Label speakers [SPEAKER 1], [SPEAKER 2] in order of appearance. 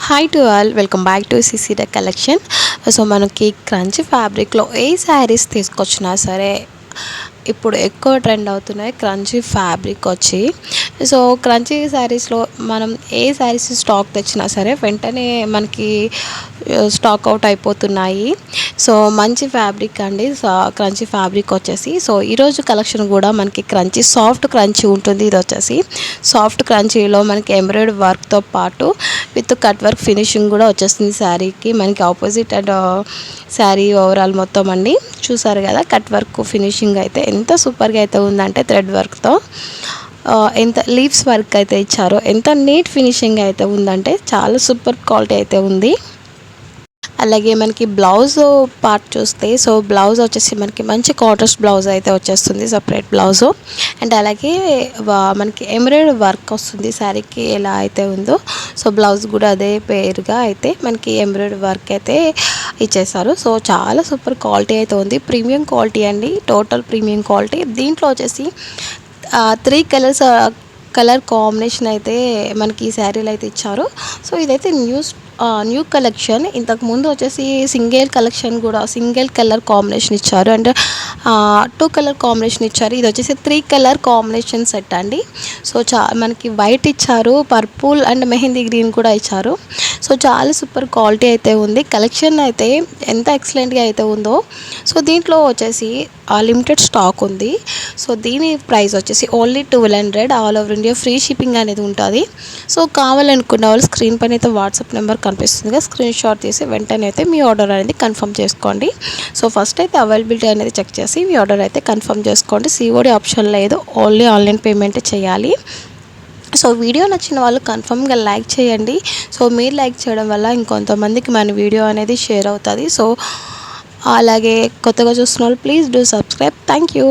[SPEAKER 1] Hi to all, welcome back to సిసిడ collection. So మనకి crunchy ఫ్యాబ్రిక్లో ఏ శారీస్ తీసుకొచ్చినా సరే ఇప్పుడు ఎక్కువ ట్రెండ్ అవుతున్నాయి క్రంచీ ఫ్యాబ్రిక్ వచ్చి. సో క్రంచీ శారీస్లో మనం ఏ శారీస్ స్టాక్ తెచ్చినా సరే వెంటనే మనకి స్టాక్ అవుట్ అయిపోతున్నాయి. సో మంచి ఫ్యాబ్రిక్ అండి, క్రంచీ ఫ్యాబ్రిక్ వచ్చేసి. సో ఈరోజు కలెక్షన్ కూడా మనకి క్రంచీ సాఫ్ట్ క్రంచీ ఉంటుంది. ఇది వచ్చేసి సాఫ్ట్ క్రంచీలో మనకి ఎంబ్రాయిడరీ వర్క్తో పాటు విత్ కట్ వర్క్ ఫినిషింగ్ కూడా వచ్చేస్తుంది శారీకి. మనకి ఆపోజిట్ అండ్ శారీ ఓవరాల్ మొత్తం అండి చూసారు కదా, కట్ వర్క్ ఫినిషింగ్ అయితే ఎంత సూపర్గా అయితే ఉందంటే థ్రెడ్ వర్క్తో ఎంత లీవ్స్ వర్క్ అయితే ఇచ్చారో, ఎంత నీట్ ఫినిషింగ్ అయితే ఉందంటే చాలా సూపర్ క్వాలిటీ అయితే ఉంది. అలాగే మనకి బ్లౌజ్ పార్ట్ చూస్తే, సో బ్లౌజ్ వచ్చేసి మనకి మంచి కాంట్రాస్ట్ బ్లౌజ్ అయితే వచ్చేస్తుంది, సపరేట్ బ్లౌజు. అండ్ అలాగే మనకి ఎంబ్రాయిడరీ వర్క్ వస్తుంది శారీకి ఎలా అయితే ఉందో. సో బ్లౌజ్ కూడా అదే పేరుగా అయితే మనకి ఎంబ్రాయిడరీ వర్క్ అయితే ఇచ్చేసారు. సో చాలా సూపర్ క్వాలిటీ అయితే ఉంది, ప్రీమియం క్వాలిటీ అండి, టోటల్ ప్రీమియం క్వాలిటీ. దీంట్లో వచ్చేసి 3 కలర్ కాంబినేషన్ అయితే మనకి ఈ శారీలో అయితే ఇచ్చారు. సో ఇదైతే న్యూ కలెక్షన్. ఇంతకుముందు వచ్చేసి సింగిల్ కలర్ కాంబినేషన్ ఇచ్చారు అండ్ 2 కలర్ కాంబినేషన్ ఇచ్చారు. ఇది వచ్చేసి 3 కలర్ కాంబినేషన్ సెట్ అండి. సో మనకి వైట్ ఇచ్చారు, పర్పుల్ అండ్ మెహందీ గ్రీన్ కూడా ఇచ్చారు. సో చాలా సూపర్ క్వాలిటీ అయితే ఉంది, కలెక్షన్ అయితే ఎంత ఎక్సలెంట్గా అయితే ఉందో. సో దీంట్లో వచ్చేసి లిమిటెడ్ స్టాక్ ఉంది. సో దీని ప్రైస్ వచ్చేసి only 1200, all over India free shipping అనేది ఉంటుంది. సో కావాలనుకున్న వాళ్ళు స్క్రీన్ పైన అయితే వాట్సాప్ నెంబర్ కనిపిస్తుంది, స్క్రీన్ షాట్ తీసి వెంటనే అయితే మీ ఆర్డర్ అనేది కన్ఫర్మ్ చేసుకోండి. సో ఫస్ట్ అయితే అవైలబిలిటీ అనేది చెక్ చేసి మీ ఆర్డర్ అయితే కన్ఫర్మ్ చేసుకోండి. సిఓడి ఆప్షన్ లేదు, ఓన్లీ ఆన్లైన్ పేమెంట్ చేయాలి. సో వీడియో నచ్చిన వాళ్ళు కన్ఫర్మ్గా లైక్ చేయండి. సో మీరు లైక్ చేయడం వల్ల ఇంకొంతమందికి మన వీడియో అనేది షేర్ అవుతుంది. సో అలాగే కొత్తగా చూస్తున్న వాళ్ళు please do subscribe. Thank you.